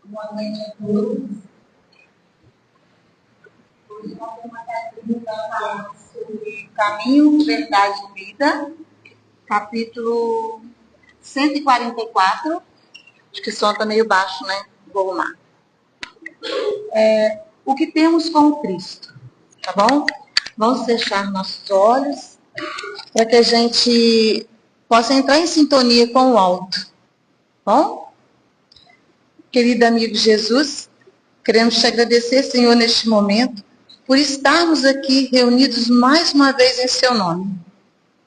Boa noite a todos. Hoje nós temos uma pergunta falando sobre Caminho, Verdade e Vida, capítulo 144. Acho que o som está meio baixo, né? Vou arrumar. O que temos com o Cristo, tá bom? Vamos fechar nossos olhos para que a gente possa entrar em sintonia com o alto, bom? Querido amigo Jesus, queremos te agradecer, Senhor, neste momento, por estarmos aqui reunidos mais uma vez em seu nome.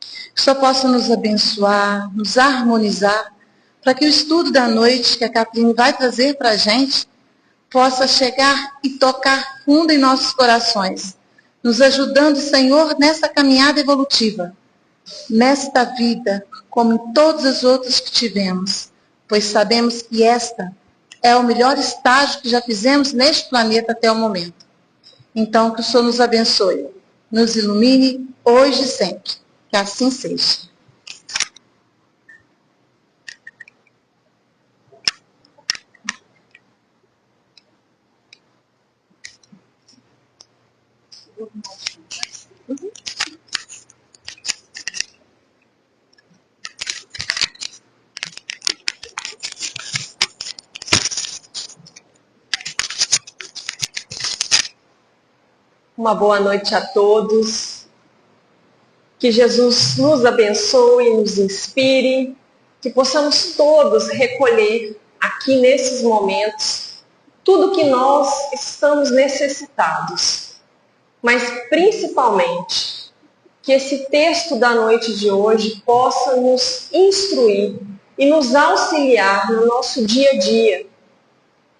Que o Senhor possa nos abençoar, nos harmonizar, para que o estudo da noite que a Catherine vai trazer para a gente possa chegar e tocar fundo em nossos corações, nos ajudando, Senhor, nessa caminhada evolutiva, nesta vida, como em todas as outras que tivemos, pois sabemos que esta é o melhor estágio que já fizemos neste planeta até o momento. Então, que o Senhor nos abençoe, nos ilumine hoje e sempre. Que assim seja. Uma boa noite a todos. Que Jesus nos abençoe, nos inspire, que possamos todos recolher aqui nesses momentos tudo que nós estamos necessitados. Mas principalmente que esse texto da noite de hoje possa nos instruir e nos auxiliar no nosso dia a dia,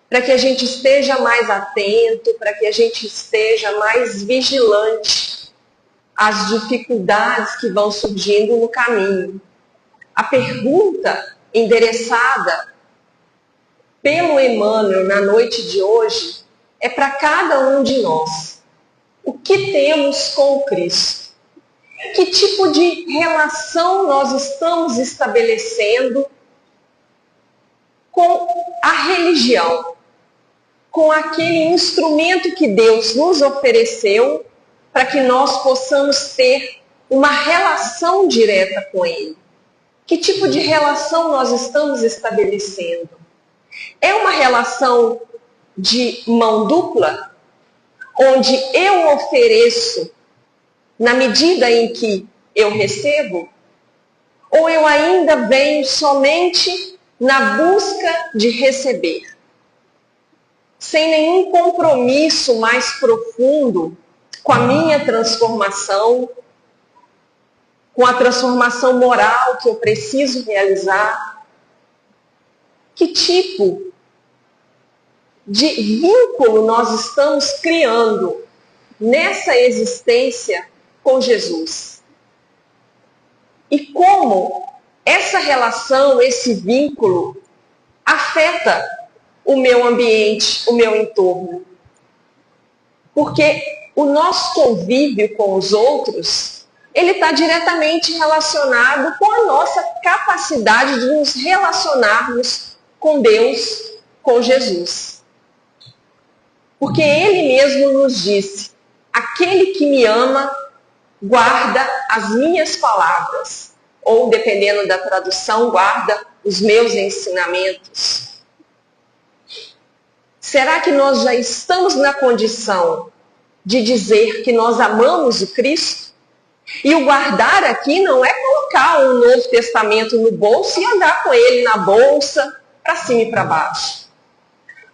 para que a gente esteja mais atento, para que a gente esteja mais vigilante às dificuldades que vão surgindo no caminho. A pergunta endereçada pelo Emmanuel na noite de hoje é para cada um de nós. O que temos com o Cristo? Que tipo de relação nós estamos estabelecendo com a religião? Com aquele instrumento que Deus nos ofereceu para que nós possamos ter uma relação direta com Ele. Que tipo de relação nós estamos estabelecendo? É uma relação de mão dupla, onde eu ofereço na medida em que eu recebo? Ou eu ainda venho somente na busca de receber? Sem nenhum compromisso mais profundo com a minha transformação, com a transformação moral que eu preciso realizar? Que tipo de vínculo nós estamos criando nessa existência com Jesus? E como essa relação, esse vínculo, afeta o meu ambiente, o meu entorno? Porque o nosso convívio com os outros, ele está diretamente relacionado com a nossa capacidade de nos relacionarmos com Deus, com Jesus. Porque Ele mesmo nos disse: aquele que me ama, guarda as minhas palavras. Ou, dependendo da tradução, guarda os meus ensinamentos. Será que nós já estamos na condição de dizer que nós amamos o Cristo? E o guardar aqui não é colocar um Novo Testamento no bolso e andar com ele na bolsa, para cima e para baixo.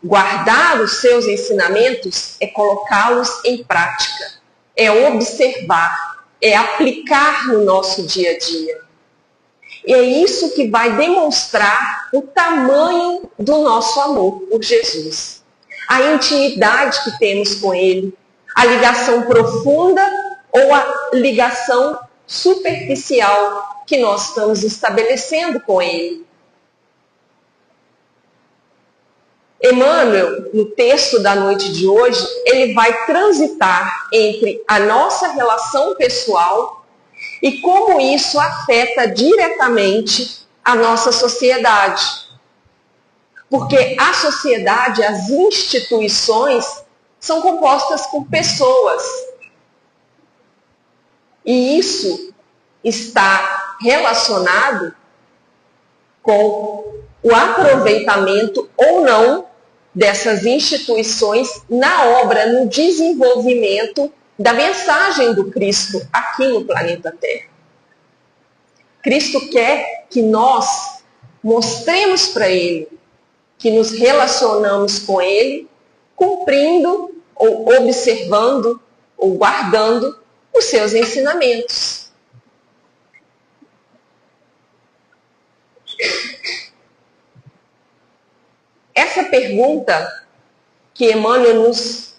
Guardar os seus ensinamentos é colocá-los em prática, é observar, é aplicar no nosso dia a dia. E é isso que vai demonstrar o tamanho do nosso amor por Jesus. A intimidade que temos com Ele, a ligação profunda ou a ligação superficial que nós estamos estabelecendo com Ele. Emmanuel, no texto da noite de hoje, ele vai transitar entre a nossa relação pessoal e como isso afeta diretamente a nossa sociedade. Porque a sociedade, as instituições, são compostas por pessoas. E isso está relacionado com o aproveitamento ou não dessas instituições na obra, no desenvolvimento da mensagem do Cristo aqui no planeta Terra. Cristo quer que nós mostremos para Ele que nos relacionamos com Ele, cumprindo ou observando ou guardando os seus ensinamentos. Essa pergunta que Emmanuel nos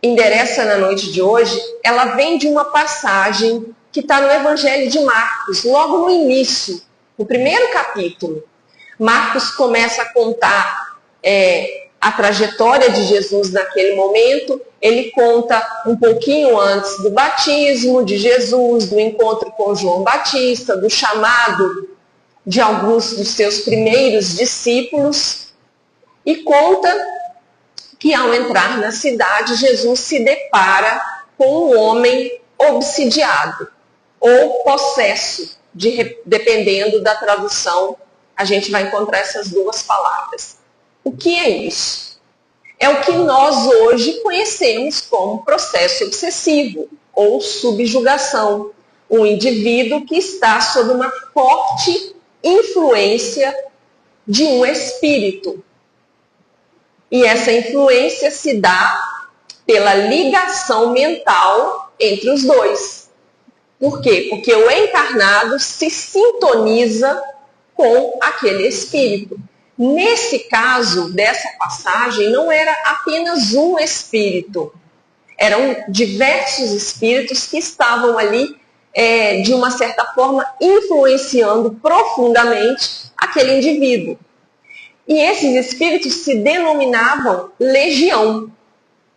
endereça na noite de hoje, ela vem de uma passagem que está no Evangelho de Marcos, logo no início, no primeiro capítulo. Marcos começa a contar a trajetória de Jesus naquele momento. Ele conta um pouquinho antes do batismo de Jesus, do encontro com João Batista, do chamado de alguns dos seus primeiros discípulos, e conta que ao entrar na cidade, Jesus se depara com um homem obsidiado, ou possesso, dependendo da tradução, a gente vai encontrar essas duas palavras. O que é isso? É o que nós hoje conhecemos como processo obsessivo, ou subjugação. Um indivíduo que está sob uma forte influência de um espírito. E essa influência se dá pela ligação mental entre os dois. Por quê? Porque o encarnado se sintoniza com aquele espírito. Nesse caso, dessa passagem, não era apenas um espírito. Eram diversos espíritos que estavam ali, de uma certa forma, influenciando profundamente aquele indivíduo. E esses espíritos se denominavam legião,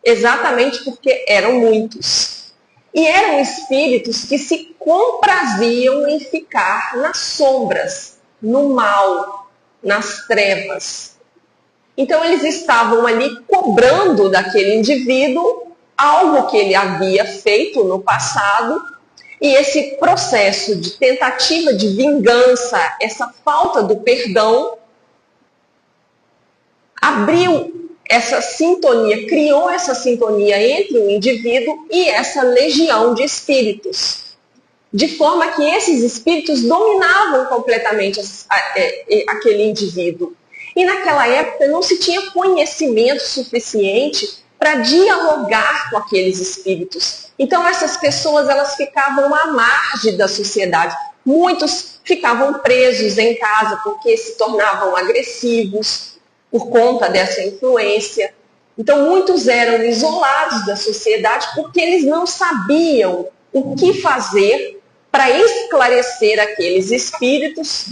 exatamente porque eram muitos. E eram espíritos que se compraziam em ficar nas sombras, no mal, nas trevas. Então eles estavam ali cobrando daquele indivíduo algo que ele havia feito no passado, e esse processo de tentativa de vingança, essa falta do perdão, abriu essa sintonia, criou essa sintonia entre o indivíduo e essa legião de espíritos. De forma que esses espíritos dominavam completamente aquele indivíduo. E naquela época não se tinha conhecimento suficiente para dialogar com aqueles espíritos. Então essas pessoas, elas ficavam à margem da sociedade. Muitos ficavam presos em casa porque se tornavam agressivos por conta dessa influência. Então muitos eram isolados da sociedade porque eles não sabiam o que fazer para esclarecer aqueles espíritos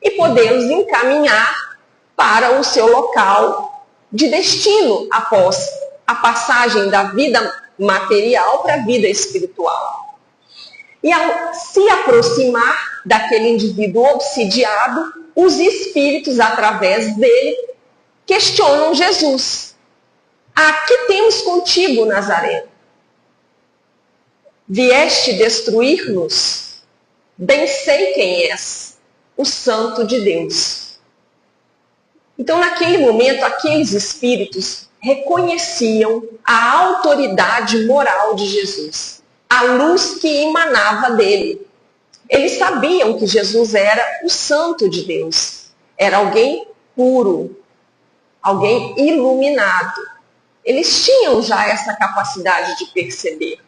e podê-los encaminhar para o seu local de destino após a passagem da vida material para a vida espiritual. E ao se aproximar daquele indivíduo obsidiado, os espíritos, através dele, questionam Jesus. Que temos contigo, Nazareno? Vieste destruir-nos? Bem sei quem és, o Santo de Deus. Então, naquele momento, aqueles espíritos reconheciam a autoridade moral de Jesus, a luz que emanava dele. Eles sabiam que Jesus era o Santo de Deus, era alguém puro, alguém iluminado. Eles tinham já essa capacidade de perceber,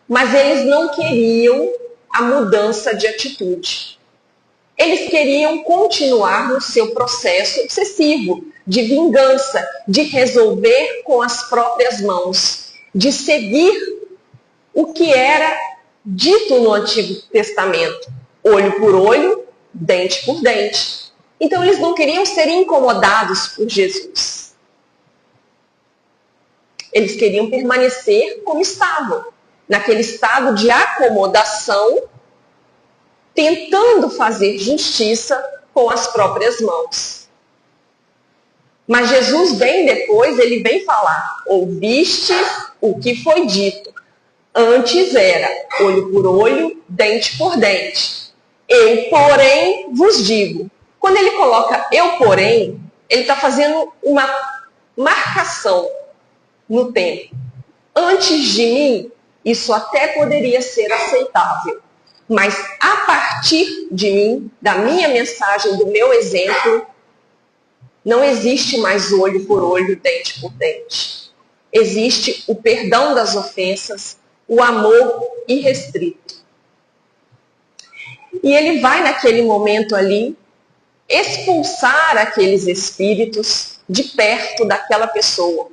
mas eles não queriam a mudança de atitude. Eles queriam continuar no seu processo obsessivo de vingança, de resolver com as próprias mãos, de seguir o que era dito no Antigo Testamento: olho por olho, dente por dente. Então eles não queriam ser incomodados por Jesus. Eles queriam permanecer como estavam, naquele estado de acomodação, tentando fazer justiça com as próprias mãos. Mas Jesus, bem depois, ele vem falar: ouviste o que foi dito. Antes era olho por olho, dente por dente. Eu, porém, vos digo. Quando ele coloca eu, porém, ele está fazendo uma marcação no tempo. Antes de mim, isso até poderia ser aceitável. Mas a partir de mim, da minha mensagem, do meu exemplo, não existe mais olho por olho, dente por dente. Existe o perdão das ofensas, o amor irrestrito. E ele vai, naquele momento ali, expulsar aqueles espíritos de perto daquela pessoa.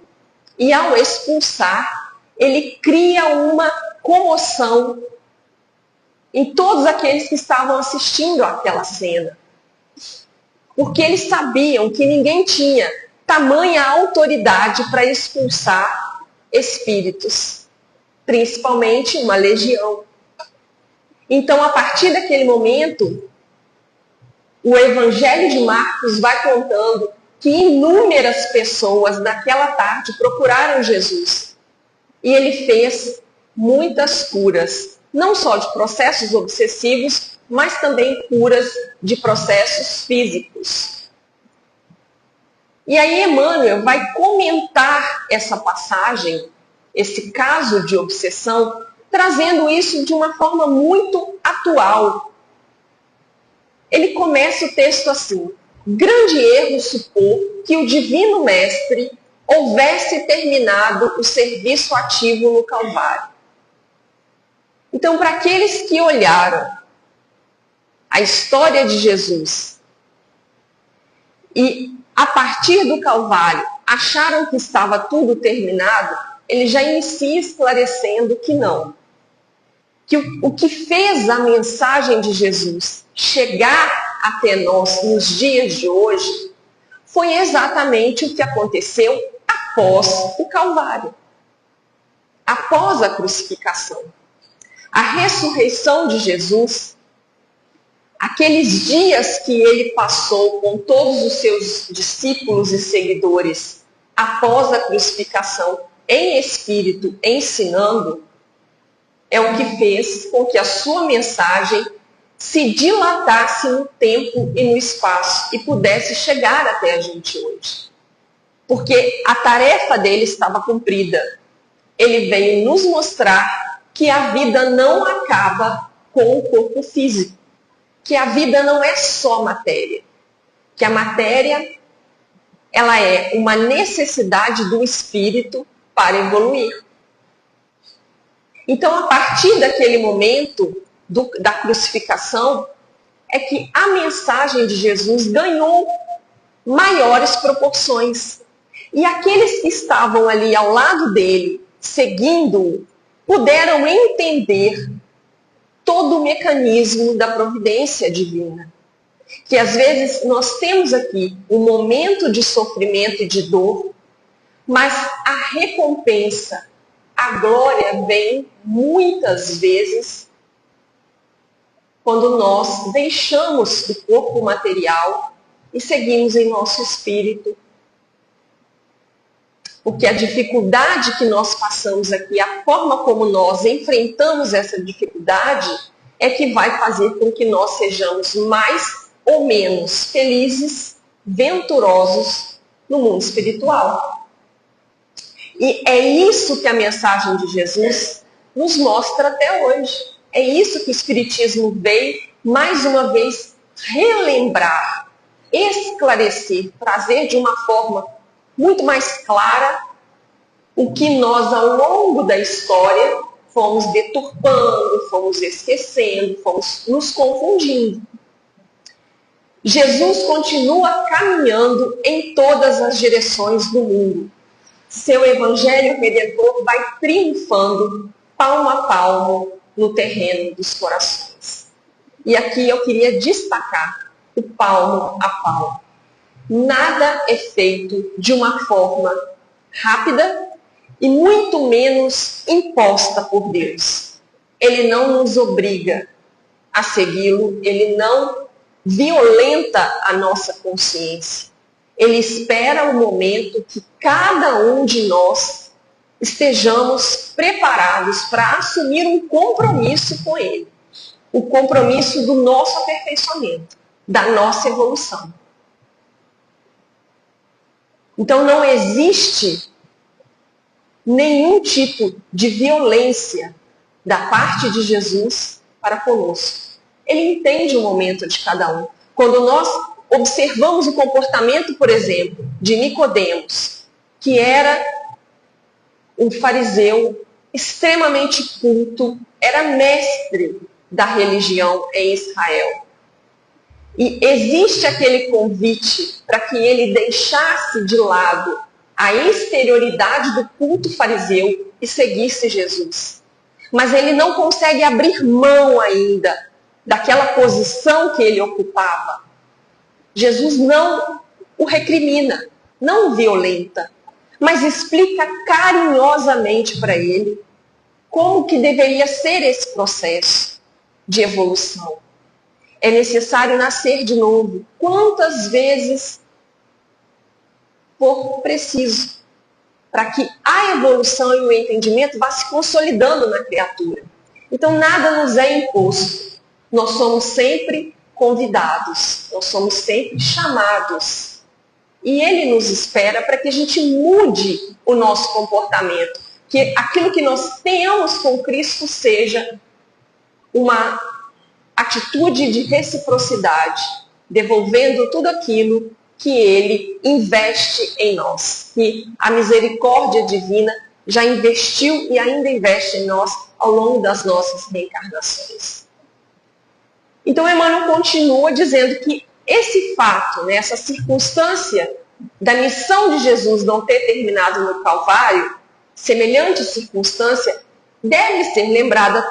E ao expulsar, ele cria uma comoção em todos aqueles que estavam assistindo àquela cena. Porque eles sabiam que ninguém tinha tamanha autoridade para expulsar espíritos, principalmente uma legião. Então, a partir daquele momento, o Evangelho de Marcos vai contando que inúmeras pessoas naquela tarde procuraram Jesus. E ele fez muitas curas, não só de processos obsessivos, mas também curas de processos físicos. E aí Emmanuel vai comentar essa passagem, esse caso de obsessão, trazendo isso de uma forma muito atual. Ele começa o texto assim: grande erro supor que o Divino Mestre houvesse terminado o serviço ativo no Calvário. Então, para aqueles que olharam a história de Jesus e, a partir do Calvário, acharam que estava tudo terminado, ele já inicia esclarecendo que não. Que o que fez a mensagem de Jesus chegar até nós nos dias de hoje foi exatamente o que aconteceu após o Calvário, após a crucificação. A ressurreição de Jesus, aqueles dias que ele passou com todos os seus discípulos e seguidores após a crucificação, em espírito, ensinando, é o que fez com que a sua mensagem se dilatasse no tempo e no espaço e pudesse chegar até a gente hoje. Porque a tarefa dele estava cumprida. Ele veio nos mostrar que a vida não acaba com o corpo físico. Que a vida não é só matéria. Que a matéria, ela é uma necessidade do espírito para evoluir. Então, a partir daquele momento da crucificação, é que a mensagem de Jesus ganhou maiores proporções. E aqueles que estavam ali ao lado dele, seguindo-o, puderam entender todo o mecanismo da providência divina. Que às vezes nós temos aqui um momento de sofrimento e de dor, mas a recompensa, a glória vem muitas vezes quando nós deixamos o corpo material e seguimos em nosso espírito. Porque a dificuldade que nós passamos aqui, a forma como nós enfrentamos essa dificuldade, é que vai fazer com que nós sejamos mais ou menos felizes, venturosos no mundo espiritual. E é isso que a mensagem de Jesus nos mostra até hoje. É isso que o Espiritismo veio, mais uma vez, relembrar, esclarecer, trazer de uma forma muito mais clara o que nós, ao longo da história, fomos deturpando, fomos esquecendo, fomos nos confundindo. Jesus continua caminhando em todas as direções do mundo. Seu Evangelho Redentor vai triunfando, palmo a palmo, no terreno dos corações. E aqui eu queria destacar o palmo a palmo. Nada é feito de uma forma rápida e muito menos imposta por Deus. Ele não nos obriga a segui-lo, ele não violenta a nossa consciência. Ele espera o momento que cada um de nós estejamos preparados para assumir um compromisso com Ele. O compromisso do nosso aperfeiçoamento, da nossa evolução. Então não existe nenhum tipo de violência da parte de Jesus para conosco. Ele entende o momento de cada um. Quando nós observamos o comportamento, por exemplo, de Nicodemos, que era um fariseu extremamente culto, era mestre da religião em Israel. E existe aquele convite para que ele deixasse de lado a exterioridade do culto fariseu e seguisse Jesus. Mas ele não consegue abrir mão ainda daquela posição que ele ocupava. Jesus não o recrimina, não o violenta, mas explica carinhosamente para ele como que deveria ser esse processo de evolução. É necessário nascer de novo. Quantas vezes for preciso, para que a evolução e o entendimento vá se consolidando na criatura. Então nada nos é imposto. Nós somos sempre convidados, nós somos sempre chamados. E Ele nos espera para que a gente mude o nosso comportamento. Que aquilo que nós tenhamos com Cristo seja uma atitude de reciprocidade, devolvendo tudo aquilo que Ele investe em nós. Que a misericórdia divina já investiu e ainda investe em nós ao longo das nossas reencarnações. Então Emmanuel continua dizendo que esse fato, né, essa circunstância da missão de Jesus não ter terminado no Calvário, semelhante circunstância, deve ser lembrada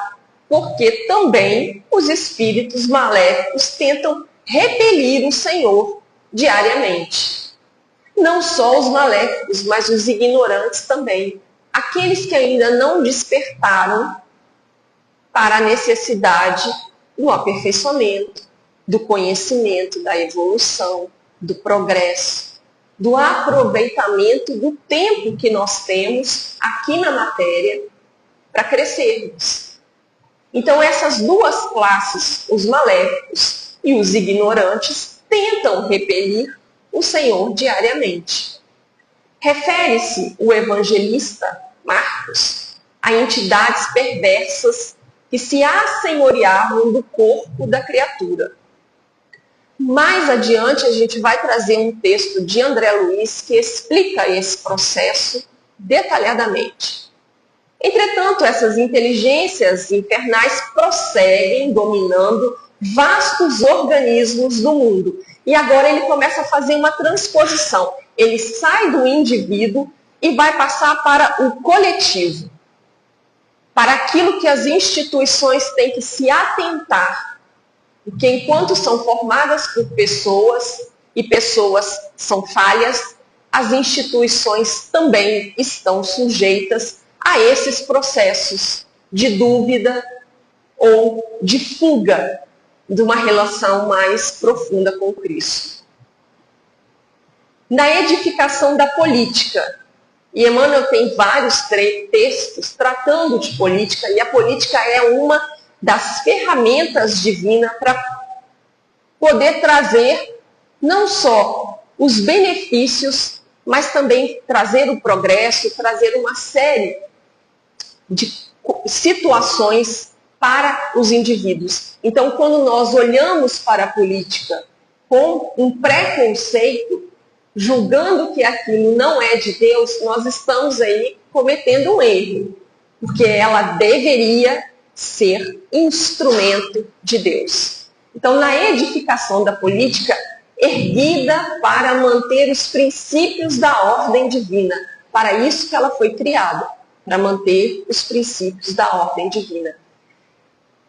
porque também os espíritos maléficos tentam repelir o Senhor diariamente. Não só os maléficos, mas os ignorantes também. Aqueles que ainda não despertaram para a necessidade do aperfeiçoamento, do conhecimento, da evolução, do progresso, do aproveitamento do tempo que nós temos aqui na matéria para crescermos. Então essas duas classes, os maléficos e os ignorantes, tentam repelir o Senhor diariamente. Refere-se o evangelista Marcos a entidades perversas que se assenhoreavam do corpo da criatura. Mais adiante a gente vai trazer um texto de André Luiz que explica esse processo detalhadamente. Entretanto, essas inteligências infernais prosseguem dominando vastos organismos do mundo. E agora ele começa a fazer uma transposição. Ele sai do indivíduo e vai passar para o coletivo. Para aquilo que as instituições têm que se atentar. Porque enquanto são formadas por pessoas, e pessoas são falhas, as instituições também estão sujeitas a esses processos de dúvida ou de fuga de uma relação mais profunda com Cristo. Na edificação da política, e Emmanuel tem vários textos tratando de política, e a política é uma das ferramentas divinas para poder trazer não só os benefícios, mas também trazer o progresso, trazer uma série de situações para os indivíduos. Então, quando nós olhamos para a política com um preconceito, julgando que aquilo não é de Deus, nós estamos aí cometendo um erro, porque ela deveria ser instrumento de Deus. Então, na edificação da política, erguida para manter os princípios da ordem divina, para isso que ela foi criada, para manter os princípios da ordem divina.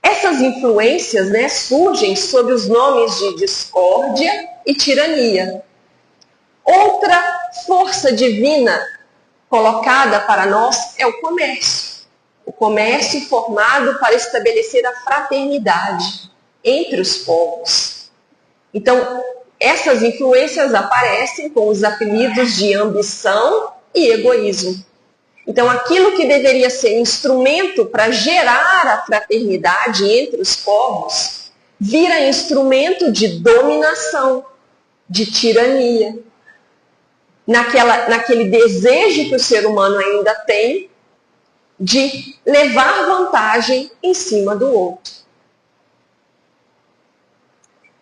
Essas influências, né, surgem sob os nomes de discórdia e tirania. Outra força divina colocada para nós é o comércio. O comércio formado para estabelecer a fraternidade entre os povos. Então, essas influências aparecem com os apelidos de ambição e egoísmo. Então, aquilo que deveria ser instrumento para gerar a fraternidade entre os povos, vira instrumento de dominação, de tirania. Naquele desejo que o ser humano ainda tem de levar vantagem em cima do outro.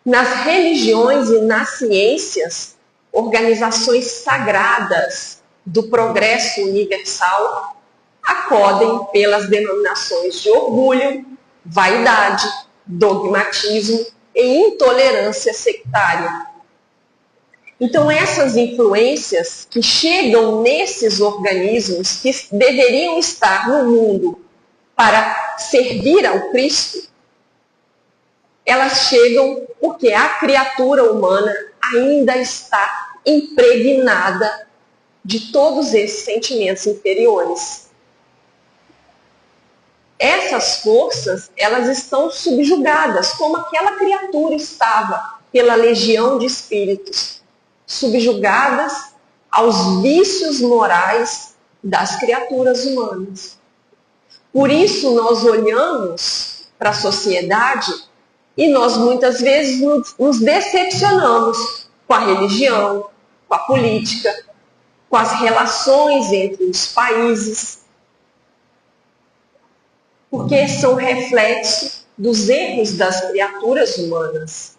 Nas religiões e nas ciências, organizações sagradas do progresso universal acodem pelas denominações de orgulho, vaidade, dogmatismo e intolerância sectária. Então, essas influências que chegam nesses organismos que deveriam estar no mundo para servir ao Cristo, elas chegam porque a criatura humana ainda está impregnada de todos esses sentimentos inferiores. Essas forças, elas estão subjugadas, como aquela criatura estava pela legião de espíritos, subjugadas aos vícios morais das criaturas humanas. Por isso nós olhamos para a sociedade e nós muitas vezes nos decepcionamos com a religião, com a política, com as relações entre os países, porque são reflexo dos erros das criaturas humanas.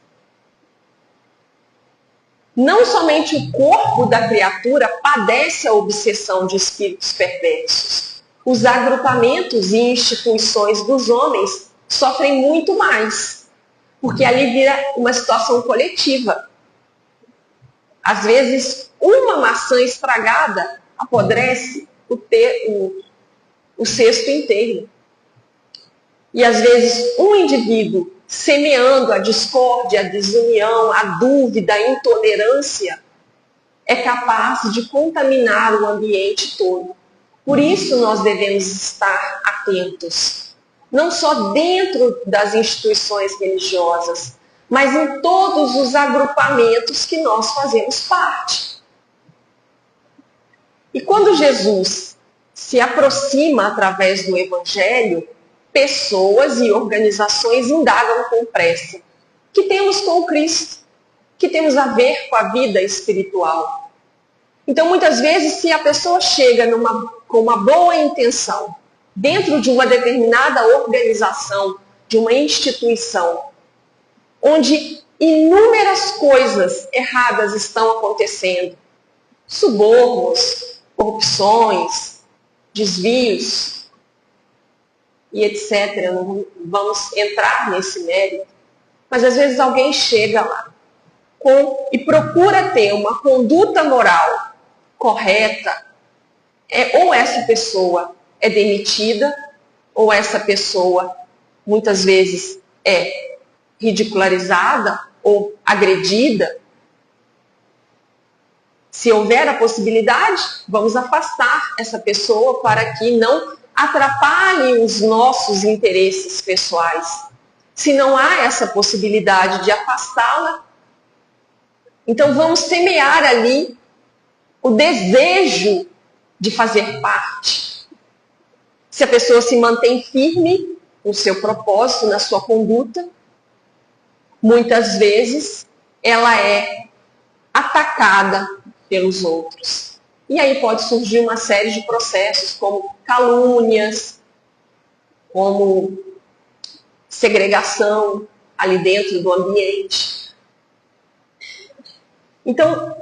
Não somente o corpo da criatura padece a obsessão de espíritos perversos. Os agrupamentos e instituições dos homens sofrem muito mais, porque ali vira uma situação coletiva. Às vezes, uma maçã estragada apodrece o cesto inteiro. E às vezes, um indivíduo semeando a discórdia, a desunião, a dúvida, a intolerância, é capaz de contaminar o ambiente todo. Por isso nós devemos estar atentos, não só dentro das instituições religiosas, mas em todos os agrupamentos que nós fazemos parte. E quando Jesus se aproxima através do Evangelho, pessoas e organizações indagam com pressa: que temos com o Cristo? Que temos a ver com a vida espiritual? Então, muitas vezes, se a pessoa chega com uma boa intenção, dentro de uma determinada organização, de uma instituição, onde inúmeras coisas erradas estão acontecendo, subornos, corrupções, desvios, e etc. Não vamos entrar nesse mérito. Mas às vezes alguém chega lá e procura ter uma conduta moral correta. Ou essa pessoa é demitida, ou essa pessoa muitas vezes é ridicularizada ou agredida. Se houver a possibilidade, vamos afastar essa pessoa para que não atrapalhe os nossos interesses pessoais. Se não há essa possibilidade de afastá-la, então vamos semear ali o desejo de fazer parte. Se a pessoa se mantém firme no seu propósito, na sua conduta, muitas vezes ela é atacada pelos outros. E aí pode surgir uma série de processos, como calúnias, como segregação ali dentro do ambiente. Então,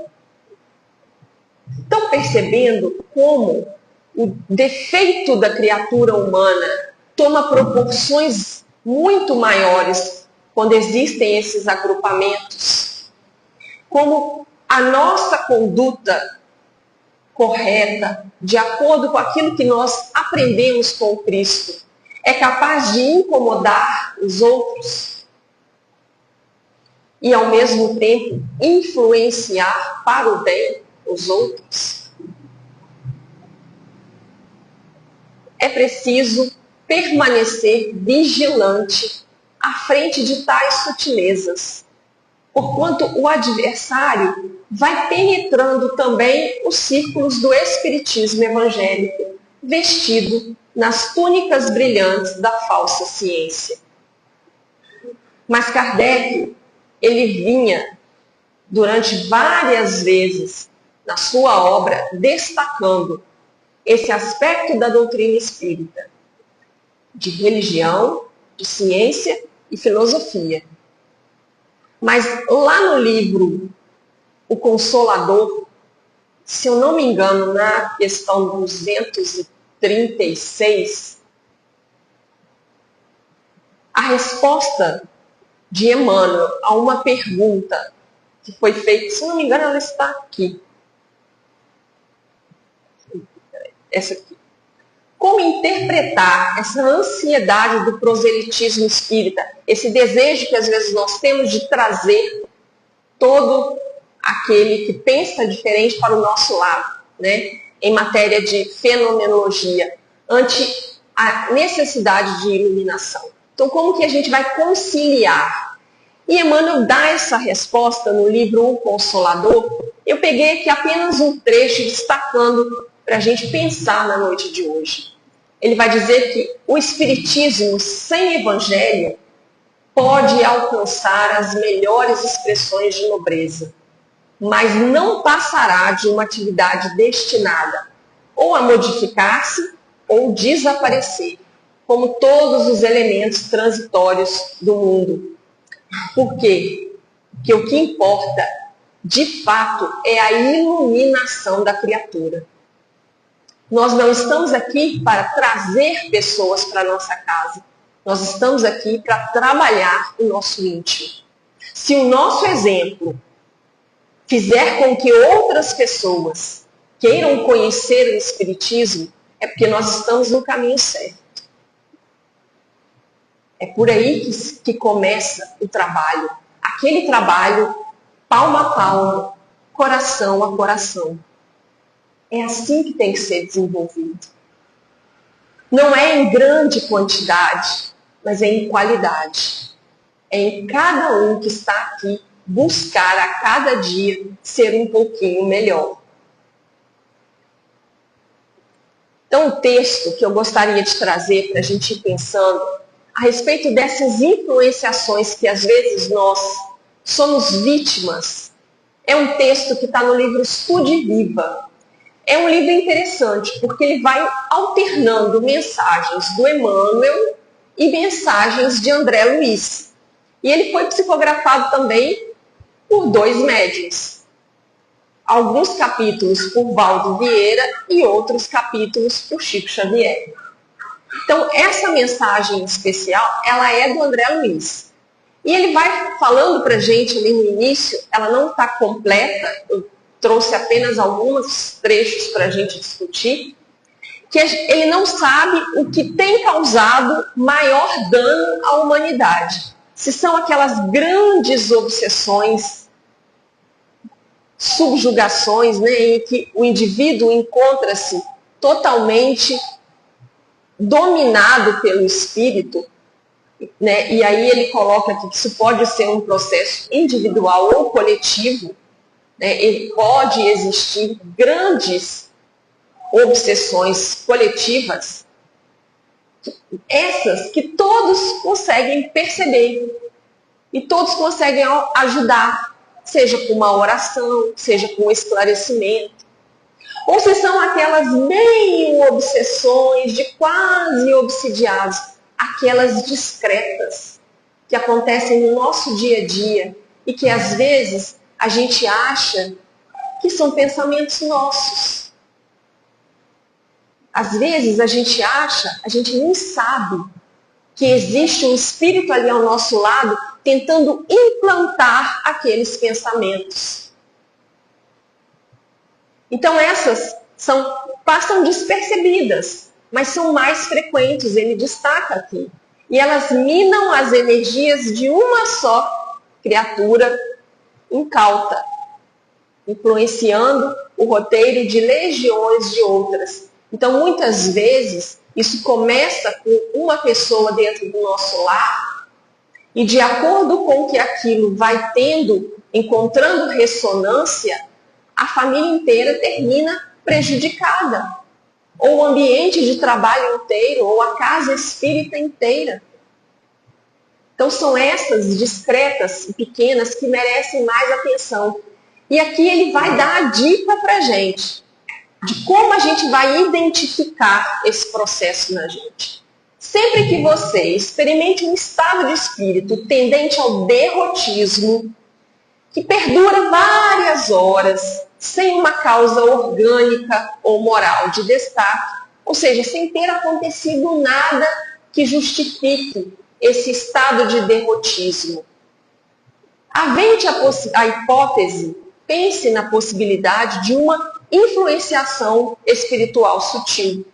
estão percebendo como o defeito da criatura humana toma proporções muito maiores quando existem esses agrupamentos? Como a nossa conduta correta, de acordo com aquilo que nós aprendemos com o Cristo, é capaz de incomodar os outros e, ao mesmo tempo, influenciar para o bem os outros. É preciso permanecer vigilante à frente de tais sutilezas. porquanto o adversário vai penetrando também os círculos do espiritismo evangélico, vestido nas túnicas brilhantes da falsa ciência. Mas Kardec, ele vinha, durante várias vezes, na sua obra, destacando esse aspecto da doutrina espírita, de religião, de ciência e filosofia. Mas lá no livro O Consolador, se eu não me engano, na questão 236, a resposta de Emmanuel a uma pergunta que foi feita, se não me engano, ela está aqui. Essa aqui. Como interpretar essa ansiedade do proselitismo espírita, esse desejo que às vezes nós temos de trazer todo aquele que pensa diferente para o nosso lado, né? Em matéria de fenomenologia, ante a necessidade de iluminação. Então, como que a gente vai conciliar? E Emmanuel dá essa resposta no livro O Consolador. Eu peguei aqui apenas um trecho destacando para a gente pensar na noite de hoje. Ele vai dizer que o espiritismo sem evangelho pode alcançar as melhores expressões de nobreza, mas não passará de uma atividade destinada ou a modificar-se ou desaparecer, como todos os elementos transitórios do mundo. Por quê? Porque o que importa, de fato, é a iluminação da criatura. Nós não estamos aqui para trazer pessoas para a nossa casa. Nós estamos aqui para trabalhar o nosso íntimo. Se o nosso exemplo fizer com que outras pessoas queiram conhecer o Espiritismo, é porque nós estamos no caminho certo. É por aí que começa o trabalho. Aquele trabalho palmo a palmo, coração a coração. É assim que tem que ser desenvolvido. Não é em grande quantidade, mas é em qualidade. É em cada um que está aqui buscar a cada dia ser um pouquinho melhor. Então, o texto que eu gostaria de trazer para a gente ir pensando a respeito dessas influenciações que às vezes nós somos vítimas, é um texto que está no livro Estude Viva. É um livro interessante, porque ele vai alternando mensagens do Emmanuel e mensagens de André Luiz. E ele foi psicografado também por 2 médiuns. Alguns capítulos por Valdo Vieira e outros capítulos por Chico Xavier. Então, essa mensagem especial, ela é do André Luiz. E ele vai falando para a gente ali no início, ela não está completa, eu trouxe apenas alguns trechos para a gente discutir, que ele não sabe o que tem causado maior dano à humanidade. Se são aquelas grandes obsessões, subjugações, né, em que o indivíduo encontra-se totalmente dominado pelo espírito, né, e aí ele coloca aqui que isso pode ser um processo individual ou coletivo, né, e pode existir grandes obsessões coletivas, essas que todos conseguem perceber e todos conseguem ajudar, seja com uma oração, seja com um esclarecimento, ou se são aquelas meio obsessões de quase obsidiados, aquelas discretas que acontecem no nosso dia a dia e que às vezes a gente acha que são pensamentos nossos. Às vezes a gente nem sabe que existe um espírito ali ao nosso lado tentando implantar aqueles pensamentos. Então essas passam despercebidas, mas são mais frequentes, ele destaca aqui. E elas minam as energias de uma só criatura incauta, influenciando o roteiro de legiões de outras. Então, muitas vezes, isso começa com uma pessoa dentro do nosso lar E de acordo com que aquilo vai encontrando ressonância, a família inteira termina prejudicada. Ou o ambiente de trabalho inteiro, ou a casa espírita inteira. Então são essas discretas e pequenas que merecem mais atenção. E aqui ele vai dar a dica para a gente de como a gente vai identificar esse processo na gente. Sempre que você experimente um estado de espírito tendente ao derrotismo, que perdura várias horas, sem uma causa orgânica ou moral de destaque, ou seja, sem ter acontecido nada que justifique esse estado de derrotismo. Havente a hipótese, pense na possibilidade de uma influenciação espiritual sutil.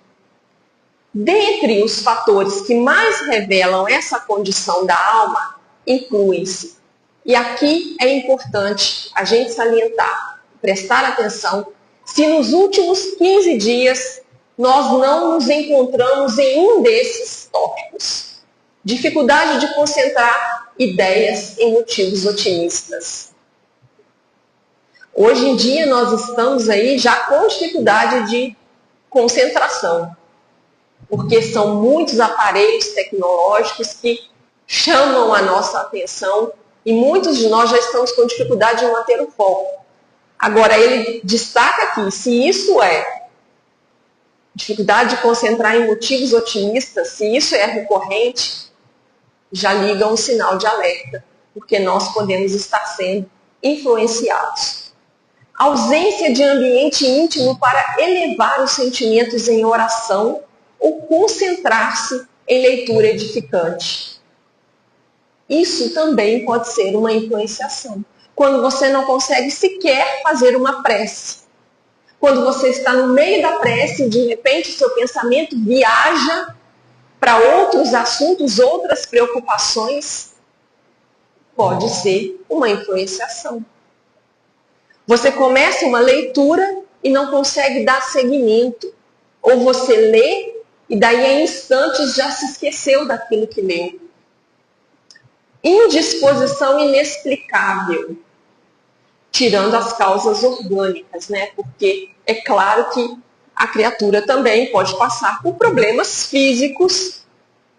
Dentre os fatores que mais revelam essa condição da alma, incluem-se. E aqui é importante a gente salientar, prestar atenção, se nos últimos 15 dias nós não nos encontramos em um desses tópicos. Dificuldade de concentrar ideias em motivos otimistas. Hoje em dia nós estamos aí já com dificuldade de concentração, porque são muitos aparelhos tecnológicos que chamam a nossa atenção e muitos de nós já estamos com dificuldade de manter o foco. Agora ele destaca aqui, se isso é dificuldade de concentrar em motivos otimistas, se isso é recorrente, já liga um sinal de alerta, porque nós podemos estar sendo influenciados. Ausência de ambiente íntimo para elevar os sentimentos em oração ou concentrar-se em leitura edificante. Isso também pode ser uma influenciação. Quando você não consegue sequer fazer uma prece. Quando você está no meio da prece e de repente o seu pensamento viaja para outros assuntos, outras preocupações, pode ser uma influenciação. Você começa uma leitura e não consegue dar seguimento. Ou você lê e daí em instantes já se esqueceu daquilo que leu. Indisposição inexplicável, tirando as causas orgânicas, né? Porque é claro que a criatura também pode passar por problemas físicos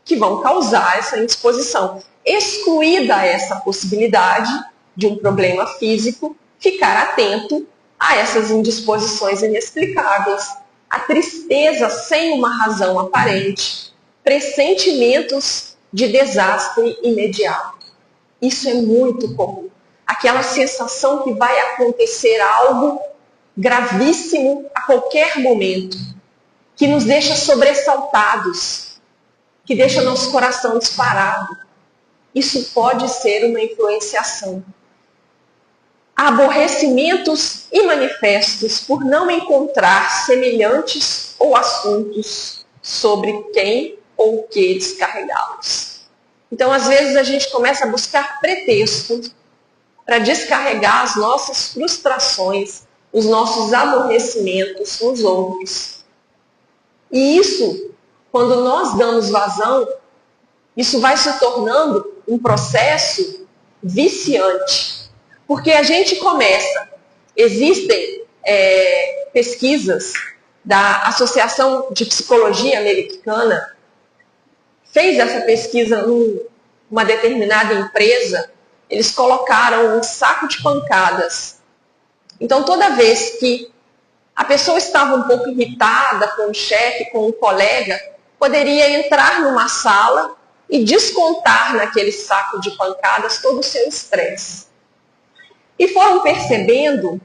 que vão causar essa indisposição. Excluída essa possibilidade de um problema físico, ficar atento a essas indisposições inexplicáveis, a tristeza sem uma razão aparente, pressentimentos de desastre imediato. Isso é muito comum. Aquela sensação que vai acontecer algo gravíssimo a qualquer momento, que nos deixa sobressaltados, que deixa nosso coração disparado. Isso pode ser uma influenciação. Aborrecimentos imanifestos por não encontrar semelhantes ou assuntos sobre quem ou o que descarregá-los. Então, às vezes, a gente começa a buscar pretextos para descarregar as nossas frustrações, os nossos aborrecimentos nos outros. E isso, quando nós damos vazão, isso vai se tornando um processo viciante. Porque a gente começa, existem pesquisas da Associação de Psicologia Americana, fez essa pesquisa numa determinada empresa, eles colocaram um saco de pancadas. Então, toda vez que a pessoa estava um pouco irritada com o chefe, com um colega, poderia entrar numa sala e descontar naquele saco de pancadas todo o seu estresse. E foram percebendo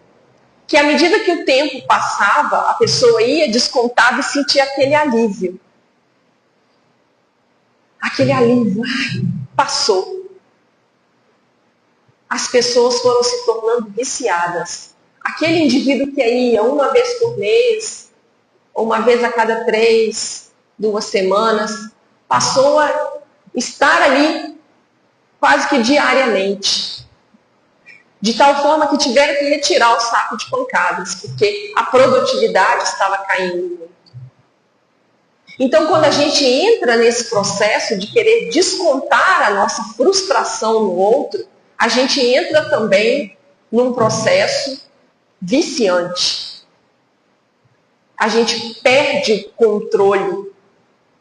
que à medida que o tempo passava, a pessoa ia descontar e sentia aquele alívio. Aquele alívio, passou. As pessoas foram se tornando viciadas. Aquele indivíduo que ia uma vez por mês, ou uma vez a cada 3, 2 semanas, passou a estar ali quase que diariamente. De tal forma que tiveram que retirar o saco de pancadas, porque a produtividade estava caindo muito. Então, quando a gente entra nesse processo de querer descontar a nossa frustração no outro, a gente entra também num processo viciante. A gente perde o controle,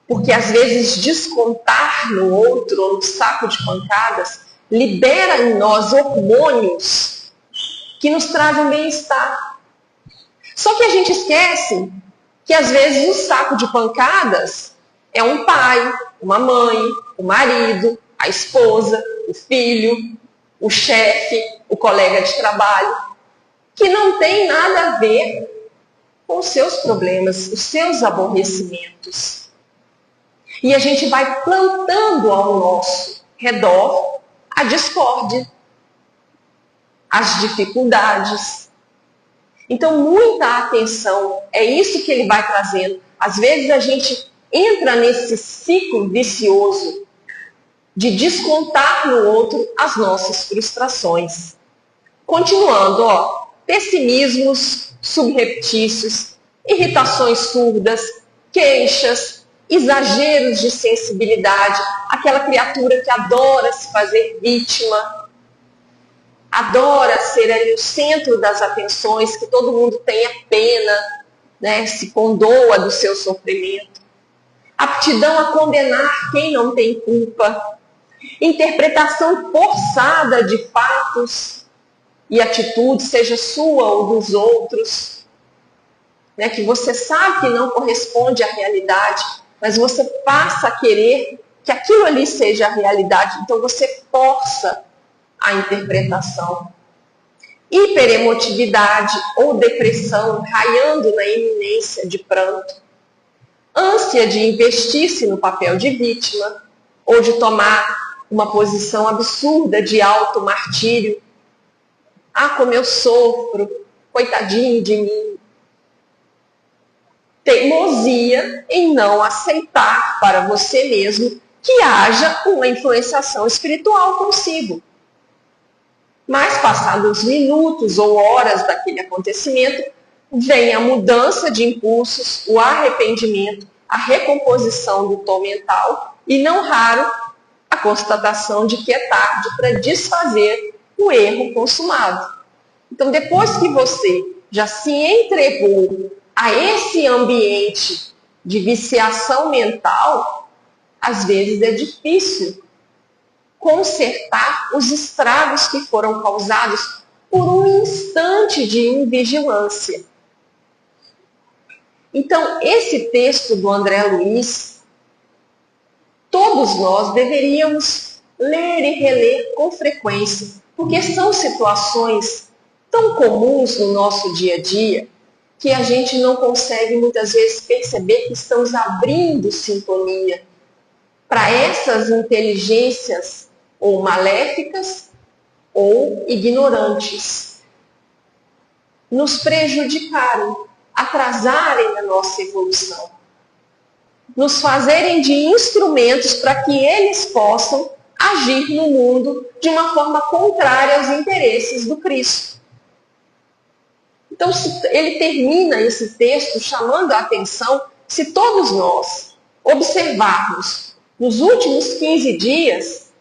porque às vezes descontar no outro ou no saco de pancadas libera em nós hormônios que nos trazem bem-estar. Só que a gente esquece que às vezes o saco de pancadas é um pai, uma mãe, o marido, a esposa, o filho, o chefe, o colega de trabalho, que não tem nada a ver com os seus problemas, os seus aborrecimentos. E a gente vai plantando ao nosso redor a discórdia, as dificuldades. Então, muita atenção, é isso que ele vai trazendo. Às vezes a gente entra nesse ciclo vicioso de descontar no outro as nossas frustrações. Continuando, pessimismos subreptícios, irritações surdas, queixas, exageros de sensibilidade, aquela criatura que adora se fazer vítima, adora ser ali o centro das atenções, que todo mundo tenha pena, né, se condoa do seu sofrimento. Aptidão a condenar quem não tem culpa. Interpretação forçada de fatos e atitudes, seja sua ou dos outros, né, que você sabe que não corresponde à realidade, mas você passa a querer que aquilo ali seja a realidade, então você força a interpretação. Hiperemotividade ou depressão raiando na iminência de pranto. Ânsia de investir-se no papel de vítima ou de tomar uma posição absurda de auto-martírio. Ah, como eu sofro, coitadinho de mim. Teimosia em não aceitar para você mesmo que haja uma influenciação espiritual consigo. Mas, passados minutos ou horas daquele acontecimento, vem a mudança de impulsos, o arrependimento, a recomposição do tom mental e, não raro, a constatação de que é tarde para desfazer o erro consumado. Então, depois que você já se entregou a esse ambiente de viciação mental, às vezes é difícil consertar os estragos que foram causados por um instante de invigilância. Então, esse texto do André Luiz, todos nós deveríamos ler e reler com frequência, porque são situações tão comuns no nosso dia a dia que a gente não consegue muitas vezes perceber que estamos abrindo sintonia para essas inteligências ou maléficas ou ignorantes nos prejudicarem, atrasarem a nossa evolução, nos fazerem de instrumentos para que eles possam agir no mundo de uma forma contrária aos interesses do Cristo. Então, ele termina esse texto chamando a atenção, se todos nós observarmos nos últimos 15 dias,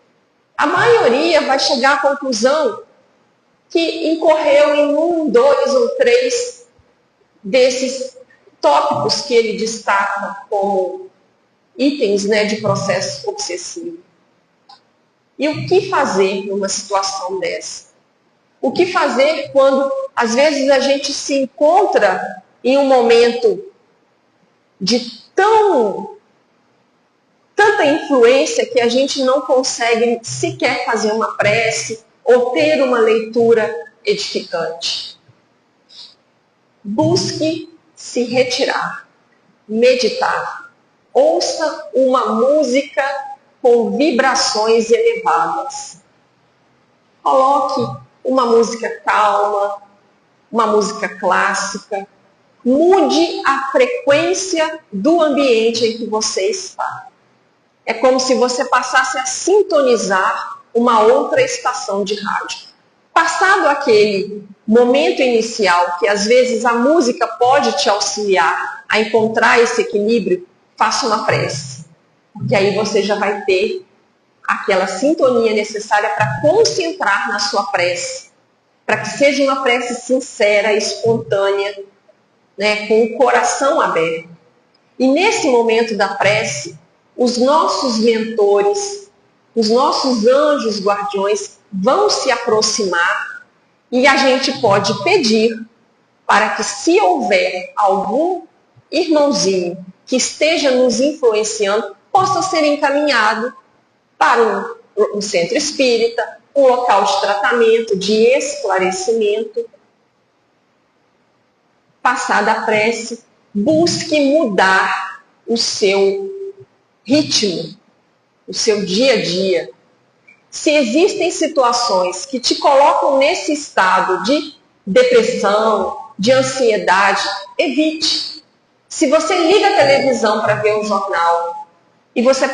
a maioria vai chegar à conclusão que incorreu em 1, 2 ou 3 desses tópicos que ele destaca como itens, né, de processo obsessivo. E o que fazer numa situação dessa? O que fazer quando, às vezes, a gente se encontra em um momento de tanta influência que a gente não consegue sequer fazer uma prece ou ter uma leitura edificante? Busque se retirar, meditar. Ouça uma música com vibrações elevadas. Coloque uma música calma, uma música clássica. Mude a frequência do ambiente em que você está. É como se você passasse a sintonizar uma outra estação de rádio. Passado aquele momento inicial, que às vezes a música pode te auxiliar a encontrar esse equilíbrio, faça uma prece. Porque aí você já vai ter aquela sintonia necessária para concentrar na sua prece. Para que seja uma prece sincera, espontânea, né, com o coração aberto. E nesse momento da prece, os nossos mentores, os nossos anjos guardiões vão se aproximar e a gente pode pedir para que, se houver algum irmãozinho que esteja nos influenciando, possa ser encaminhado para um centro espírita, um local de tratamento, de esclarecimento. Passada a prece, busque mudar o seu ritmo, o seu dia a dia. Se existem situações que te colocam nesse estado de depressão, de ansiedade, evite. Se você liga a televisão para ver um jornal e você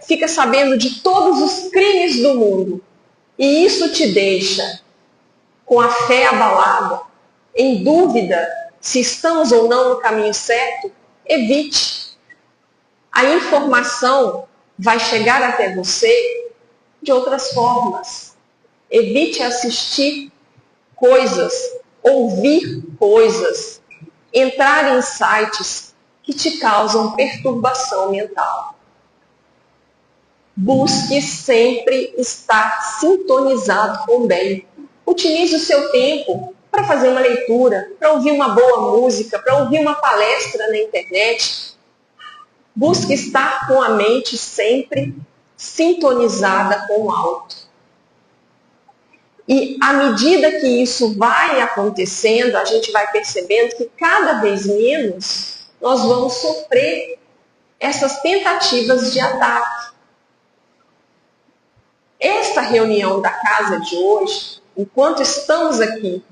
fica sabendo de todos os crimes do mundo e isso te deixa com a fé abalada, em dúvida se estamos ou não no caminho certo, evite. A informação vai chegar até você de outras formas. Evite assistir coisas, ouvir coisas, entrar em sites que te causam perturbação mental. Busque sempre estar sintonizado com o bem. Utilize o seu tempo para fazer uma leitura, para ouvir uma boa música, para ouvir uma palestra na internet. Busque estar com a mente sempre sintonizada com o alto. E à medida que isso vai acontecendo, a gente vai percebendo que cada vez menos nós vamos sofrer essas tentativas de ataque. Esta reunião da casa de hoje, enquanto estamos aqui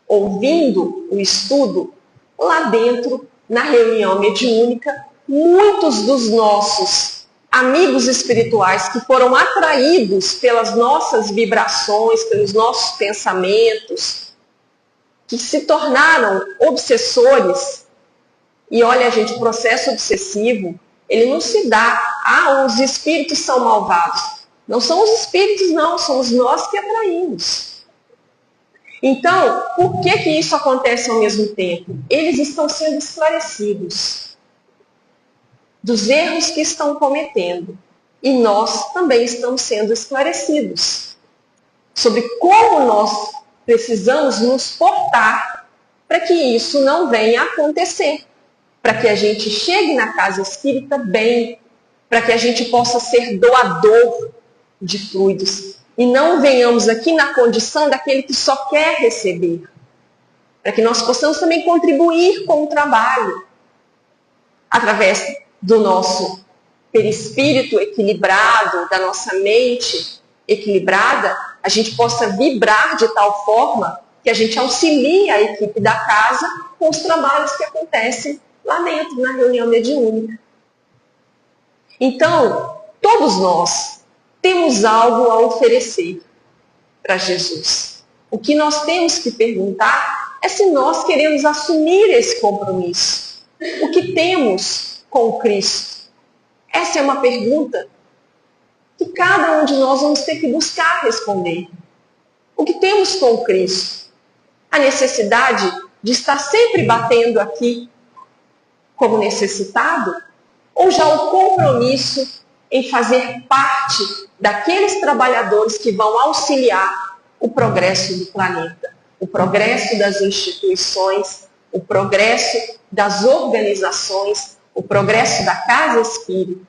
ouvindo o estudo, lá dentro, na reunião mediúnica, muitos dos nossos amigos espirituais que foram atraídos pelas nossas vibrações, pelos nossos pensamentos, que se tornaram obsessores. E olha, gente, o processo obsessivo, ele não se dá, os espíritos são malvados. Não são os espíritos, não, somos nós que atraímos. Então, por que isso acontece ao mesmo tempo? Eles estão sendo esclarecidos dos erros que estão cometendo. E nós também estamos sendo esclarecidos sobre como nós precisamos nos portar para que isso não venha a acontecer. Para que a gente chegue na casa espírita bem, para que a gente possa ser doador de fluidos e não venhamos aqui na condição daquele que só quer receber. Para que nós possamos também contribuir com o trabalho através do nosso perispírito equilibrado, da nossa mente equilibrada, a gente possa vibrar de tal forma que a gente auxilie a equipe da casa com os trabalhos que acontecem lá dentro, na reunião mediúnica. Então, todos nós temos algo a oferecer para Jesus. O que nós temos que perguntar é se nós queremos assumir esse compromisso. O que temos com Cristo? Essa é uma pergunta que cada um de nós vamos ter que buscar responder. O que temos com Cristo? A necessidade de estar sempre batendo aqui como necessitado? Ou já o compromisso em fazer parte daqueles trabalhadores que vão auxiliar o progresso do planeta, o progresso das instituições, o progresso das organizações, o progresso da casa espírita?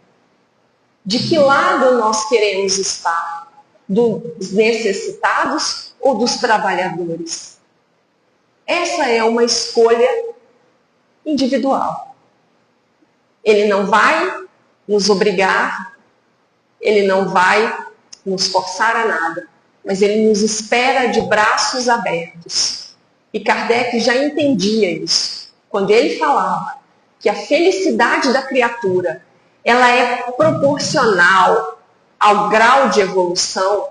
De que lado nós queremos estar? Dos necessitados ou dos trabalhadores? Essa é uma escolha individual. Ele não vai nos obrigar, ele não vai nos forçar a nada, mas ele nos espera de braços abertos. E Kardec já entendia isso, quando ele falava que a felicidade da criatura, ela é proporcional ao grau de evolução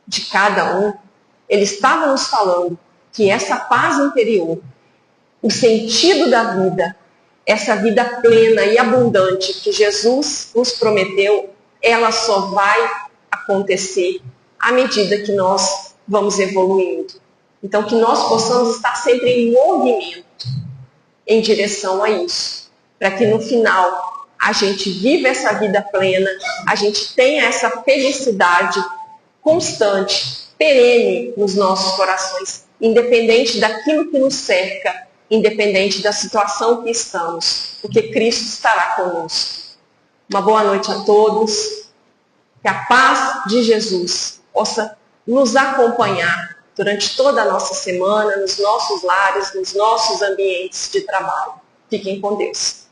de cada um. Ele estava nos falando que essa paz interior, o sentido da vida, essa vida plena e abundante que Jesus nos prometeu, ela só vai acontecer à medida que nós vamos evoluindo. Então, que nós possamos estar sempre em movimento em direção a isso, para que no final a gente viva essa vida plena, a gente tenha essa felicidade constante, perene nos nossos corações, independente daquilo que nos cerca, independente da situação que estamos, porque Cristo estará conosco. Uma boa noite a todos, que a paz de Jesus possa nos acompanhar durante toda a nossa semana, nos nossos lares, nos nossos ambientes de trabalho. Fiquem com Deus.